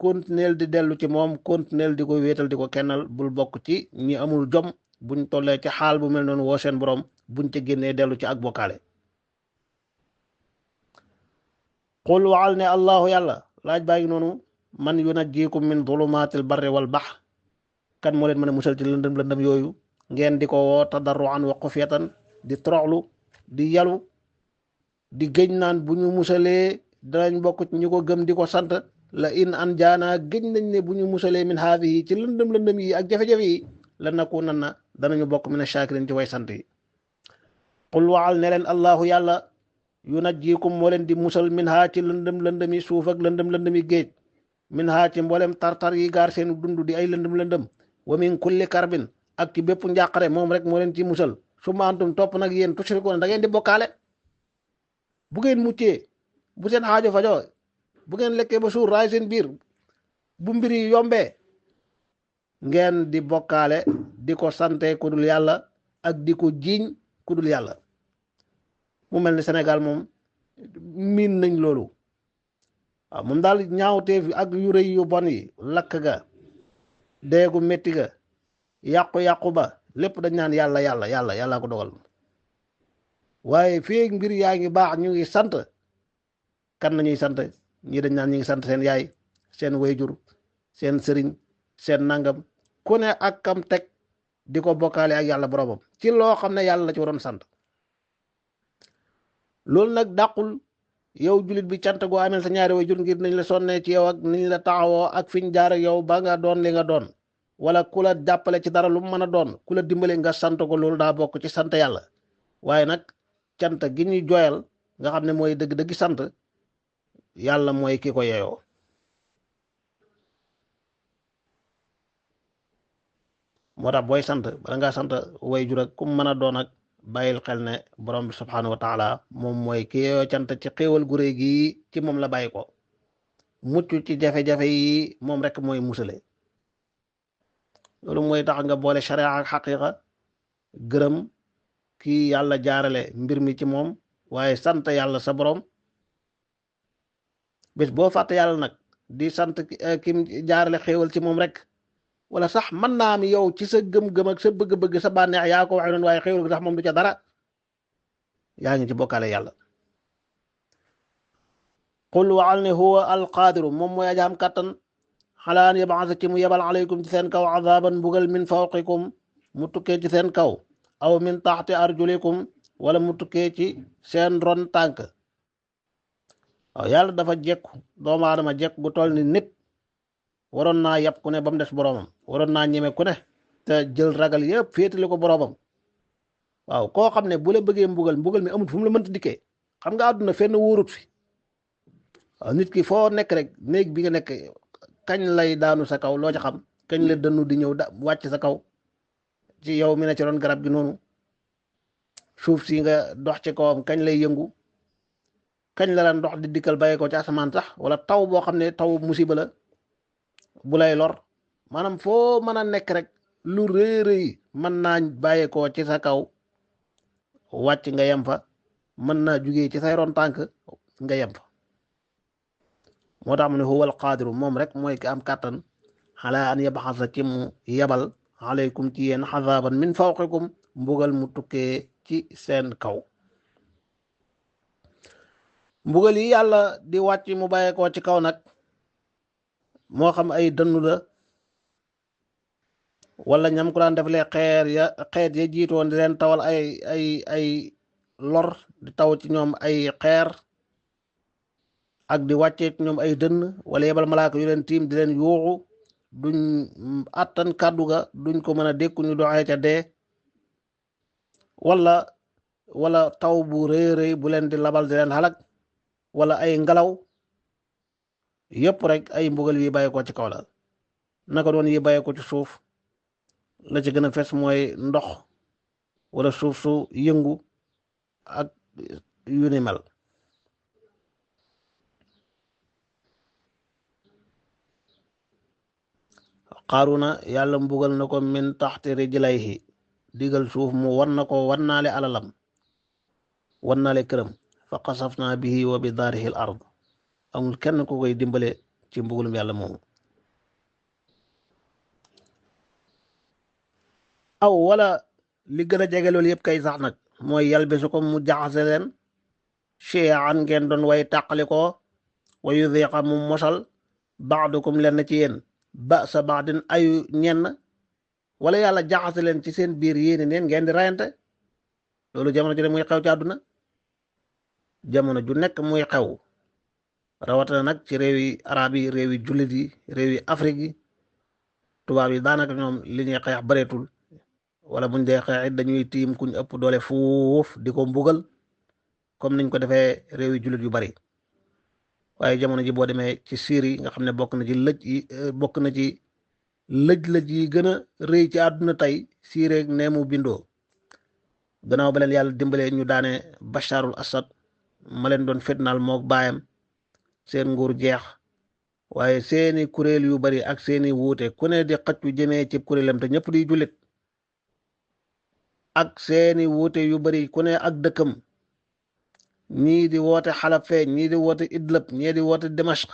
Speaker 1: continuel di dellu ci moom continuel di ko wéetal di ko kennal bul bokk ci ñi amul jom buñ tollee ci xaal bu mel noonu woo seen borom buñ ca génnee dellu ci ak bokkaale qul waxal ne allahu yàlla laaj baa ngi noonu man yunajjikum min zulumatil barri wal bahr kan moo leen mën a musal ci lëndëm yooyu ngeen di ko woo tadarruan wa xufyatan di toroxlu di yalu di gëñ naan bu ñu musalee danañ bokk ci ñu ko gëm di ko sant la in an jaana gëñ nañ ne bu ñu musalee min haadihi ci lëndëm yi ak jafe-jafe yi la nakunanna danañu bokk min ash-shakirin ci way sant yi qul waxal ne leen allahu yàlla yunajjikum moo leen di musal min haa ci lëndëm yi suuf ak lëndëm yi géej min haa ci mboolem tartar yi gaar seen dund di ay lëndëm wa min kulli karbin ak ci bépp njàqare moom rek moo leen ci musal su ma antum topp nag yéen tushrikuuna da ngeen di bokkaale bu ngeen muccee bu seen xaajo fajoo bu ngeen lekkee ba suur raay seen biir bu mbir yi yombee ngeen di bokkaale di ko sante ku dul yàlla ak di ko jiiñ ku dul yàlla mu mel ni Sénégal moom miin nañ loolu waaw moom daal ñaawteef ak yu rëy yu bon yi lakk ga deegu métti ga yàqu-yàqu ba lépp dañ naan yàlla ko dogal waaye fii mbir yaa ngi baax ñu ngi sant kan nañuy sant ñii dañ naan ñu ngi sant seen yaay seen wayjur seen sëriñ seen nangam ku ne ak kam teg di ko bokkaale ak yàlla boromam ci loo xam ne yàlla la ci waroon sant loolu nag dàqul yow jullit bi cant goo amel sa ñaari wayjur ngir nañ la sonnee ci yow ak niñ la taxawoo ak fiñ jaar ak yow ba nga doon li nga doon wala ku la jàppale ci dara lu mu mën a doon ku la dimbale nga sant ko loolu daa bokk ci sant yàlla waaye nag cant gi ñuy jooyal nga xam ne mooy dëgg-dëgg sant yàlla mooy ki ko yeyoo moo tax booy sant bala ngaa sant wayjur ak ku mu mën a doon ak bàyyil xel ne borom bi subhanahu wa taala moom mooy ki yeyoo cant ci xéewal gu réy gi ci moom la bàyyi ko mucc ci jafe-jafe yi moom rek mooy musale loolu mooy tax nga boole sharia ak xaqiqa gërëm kii yàlla jaarale mbir mi ci moom waaye sant yàlla sa borom bés boo fàtte yàlla nag di sant kim jaarale xéewal ci moom rek wala sax mën naa am yow ci sa gëm-gëm ak sa bëgg-bëgg sa bànneex yaa ko waxe noonu waaye xéewal gi sax moom du ca dara yaa ngi ci bokkaale yàlla qul waxal ne huwa alqaadiru moom mooy ajaam kàttan xalaan yab'asa ci mu yebal alaykum ci seen kaw azaban mbugal min fawqikum mu tukkee ci seen kaw aw min taxti arjulikum wala mu tukkee ci seen ron tànk waaw yàlla dafa jekku doomu aadama jekk gu toll ni nit waroon naa yab ku ne ba mu des boroomam waroon naa ñeme ku ne te jël ragal yëpp féetali ko boroomam waaw koo xam ne bu la bëggee mbugal mi amut fu mu la mënta dikkee xam nga àdduna fenn wóorut fi waaw nit ki foo nekk rek néeg bi nga nekk kañ lay daanu sa kaw loo ci xam kañ la dënnu di ñëw wàcc sa kaw ci yow mi ne ci ron garab gi noonu suuf si nga dox ci kawam kañ lay yëngu kañ la ndox di dikkal bàyyi ko ci asamaan sax wala taw boo xam ne taw musiba la bu lay lor maanaam foo mën a nekk rek lu rëy mën naa bàyyeekoo ci sa kaw wàcc nga yem fa mën naa jugee ci say ron tànk nga yem fa moo tax mu ne huwal qaadiru moom rek mooy ki am kàttan xalaa an yabaxasa ci mu yebal alaykum ci yéen xazaaban min fawqikum mbugal mu tukkee ci seen kaw mbugal yi yàlla di wàcc mu bàyyeekoo ci kaw nag moo xam ay dënnu la wala ñam ku daan def le xeet ya jiitoon di leen tawal ay lor di taw ci ñoom ay xeer ak di wàccee ci ñoom ay dënn wala yebal malaaka yu leen tiim di leen yuuxu duñ attan kàddu ga duñ ko mën a dékku ñu doxee ca dee wala taw bu rëy rëy bu leen di labal di leen xalak wala ay ngelaw yépp rek ay mbugal yi bàyyi ko ci kaw la naka doon yi bàyyi ko ci suuf la ci gën a fes mooy ndox wala suuf su yëngu ak yu ni mel Qaaruna yàlla mbugal na ko min taxti rijlayhi digal suuf mu wan na ko wannaale alalam wannaale këram fa xasafna bihi wa bi daarihi al ard amul kenn ku koy dimbale ci mbugalum yàlla moomu aw wala li gën a jege loolu yëpp kay sax nag mooy yalbisu ko mu jaxase leen shi'an ngeen doon way tàqali ko wa yudiqa mu mosal ba'dukum lenn ci yéen ba'sa ba'din ayu ñenn wala yàlla jaxase leen ci seen biir yéene neen ngeen di rayante loolu jamono ju ne muy xew ci àdduna jamono ju nekk muy xew rawatina nag ci réewi arab yi réewi jullit yi réewi Afrique yi tubaab yi daanaka ñoom li ñuy xeex bareetul wala buñ dee xeex it dañuy tiim kuñ ëpp doole fuuf di ko mbugal comme niñ ko defee réewi jullit yu bari waaye jamono ji boo demee ci Syrie nga xam ne bokk na ci lëj yi gën a rëy ci àdduna tey Syrie ne mu bindoo gannaaw ba leen yàlla dimbalee ñu daane Basharul Assad ma leen doon fitnaal mook baayam seen nguur jeex waaye seeni kuréel yu bari ak seeni wuute ku ne di xëccu jëmee ci kuréelam te ñëpp di jullit ak seeni wuute yu bari ku ne ak dëkkam ñii di woote Xalab fee ñii di woote Idlib ñii di woote Dimashq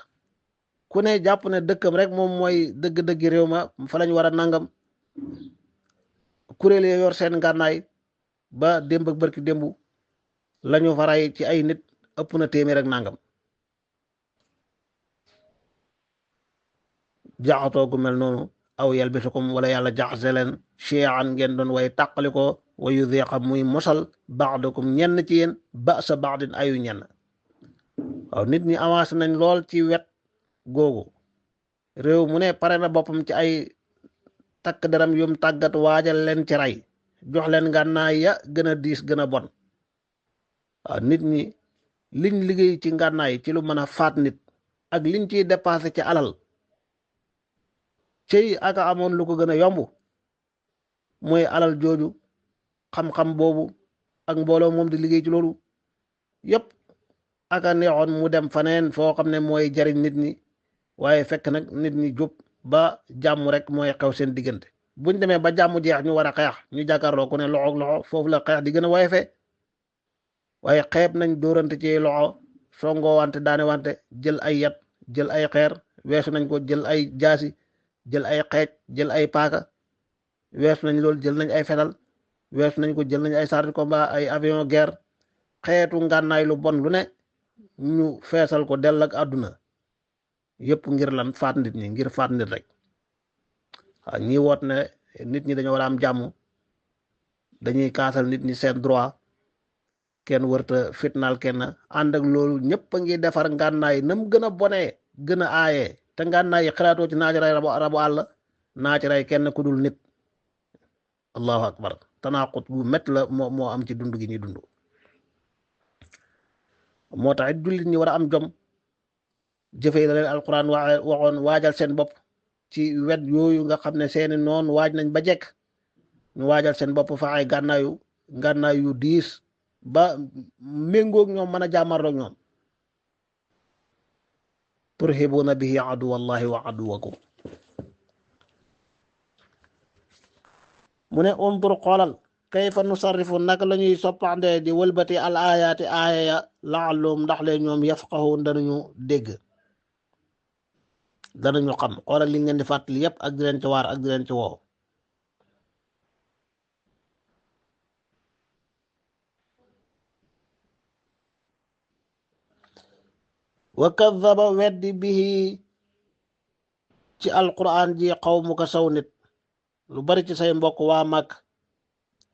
Speaker 1: ku ne jàpp ne dëkkam rek moom mooy dëgg-dëggi réew ma fa lañ war a nangam kuréel yi yor seen ngànnaay ba démb ak barki démb lañu faray ci ay nit ëpp na téeméer ak nangam jaxatoo gu mel noonu aw yalbisukum wala yàlla jaxase leen shi'an ngeen doon way tàqali ko wa yudiqa muy mosal ba'dukum ñenn ci yéen ba'sa ba'din ayu ñenn waaw nit ñi avancé nañ lool ci wet googu réew mu ne pare na boppam ci ay takk deram yum tàggat waajal leen ci rey jox leen ngànnaay ya gën a diis gën a bon waaw nit ñi liñ liggéey ci ngànnaay ci lu mën a faat nit ak liñ ciy dépassé ci alal cey aka amoon lu ko gën a yomb mooy alal jooju xam-xam boobu ak mbooloo moom di liggéey ci loolu yépp aka neexoon mu dem faneen foo xam ne mooy jariñ nit ñi waaye fekk nag nit ñi jub ba jàmm rek mooy xew seen diggante buñ demee ba jàmm jeex ñu war a xeex ñu jàkkaarloo ku ne loxo ak loxo foofu la xeex di gën a woyofe waaye xeeb nañ dóorante ci loxo songoo wante daane wante jël ay yat jël ay xeer weesu nañ ko jël ay jaasi jël ay xeej jël ay paaka weesu nañ loolu jël nañ ay fetal weesu nañ ko jël nañ ay char de combat ay avion guerre xeetu ngànnaay lu bon lu ne ñu feesal ko dell ak àdduna yëpp ngir lan faat nit ñi ngir faat nit rek waaw ñi woot ne nit ñi dañoo war a am jàmm dañuy kaasal nit ñi seen droit kenn wërta fitnaal kenn ànd ak loolu ñëpp a ngi defar ngànnaay nam gën a bonee gën a aayee te ngànnaay yi xalaatoo ci naaci ray rabu àll naaci ray kenn ku dul nit allahu akbar tanaqut bu met la moo am ci dund gi ñuy dund moo tax it jullit ñi war a am jom jëfee la leen alquran waxoon waajal seen bopp ci wet yooyu nga xam ne seeni noon waaj nañ ba jekk ñu waajal seen bopp fa ay ngànnaay yu diis ba méngoog ñoom mën a jàmmarloog ñoom turhibuuna bihi aduwallahi wa aduwakum mu ne undur xoolal kayfa nusarrifu naka la ñuy soppandee di wëlbati al ayaati aaya ya laallum ndax leen ñoom yafqahuun danañu dégg danañu xam xoolal li ngeen di fàttali yépp ak di leen ci waar ak di leen ci woo wa kadaba weddi bihi ci alquran ji qawmuka saw nit lu bari ci say mbokk waa mag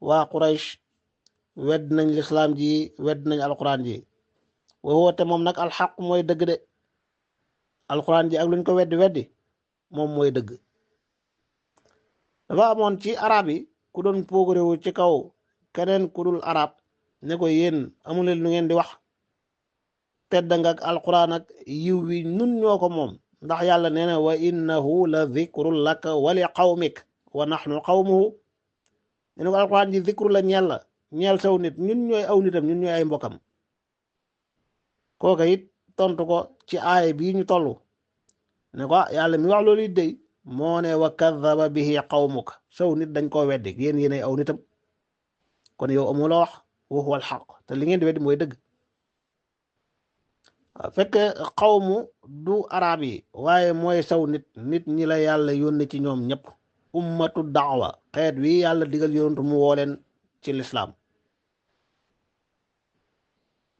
Speaker 1: waa Quraysh wedd nañ lislaam ji wedd nañ alquran ji wa huwa te moom nag alxaq mooy dëgg de alquran ji ak luñ ko weddi moom mooy dëgg dafa amoon ci arab yi ku doon poogarewu ci kaw keneen ku dul arab ne ko yéen amuleen lu ngeen di wax tedd nga ak alquran ak yiw wi nun ñoo ko moom ndax yàlla nee na wa innahu la dhikrun laka wa li qawmik wa nahnu qawmuhu ne ko alquran ji dhikru la ñeel saw nit ñun ñooy aw nitam ñun ñooy ay mbokkam kooka it tontu ko ci aaya bii ñu toll ne ko yàlla mi wax loolu it day moo ne wa kadhaba bihi qawmuk saw nit dañ koo weddi yéen yéenay aw nitam kon yow amu la wax wa huwa al haqq te li ngeen di weddi mooy dëgg fekk xawmu du arab yi waaye mooy saw nit ñi la yàlla yónni ci ñoom ñëpp ummatu daawa xeet wi yàlla digal yonentu mu woo leen ci lislaam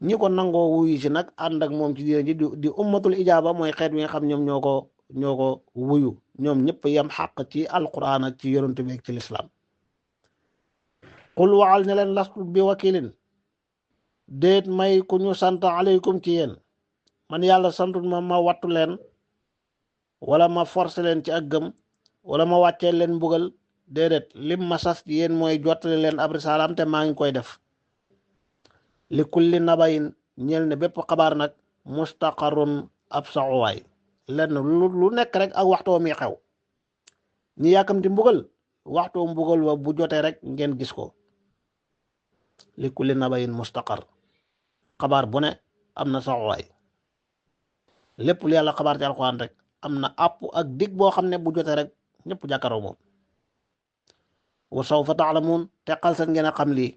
Speaker 1: ñi ko nangoo wuyu si nag ànd ak moom ci diine ji di ummatul ijaaba mooy xeet wi nga xam ñoom ñoo ko wuyu ñoom ñëpp yam xàq ci alquran ak ci yonentu bi ak ci lislaam qul waxal ne leen lastu bi wakilin déet may ku ñu sant aleykum ci yéen man yàlla santut ma wattu leen wala ma forcé leen ci ak gëm wala ma wàccee leen mbugal déedéet lim ma sas ci yéen mooy jottali leen ab risalaam te maa ngi koy def li kulli nabayin ñeel ne bépp xabaar nag mustaqarrun ab saxuwaay lenn lu nekk rek ak waxtoo mi xew ñi yàkkamti mbugal waxtoo mbugal wa bu jotee rek ngeen gis ko li kulli nabayin mustaqar xabaar bu ne am na saxuwaay lépp lu yàlla xabaar ci alxuraan rek am na àpp ak dig boo xam ne bu jotee rek ñëpp jàkkaaroo moom wa sawfa ta'lamun te xalsat ngeen a xam lii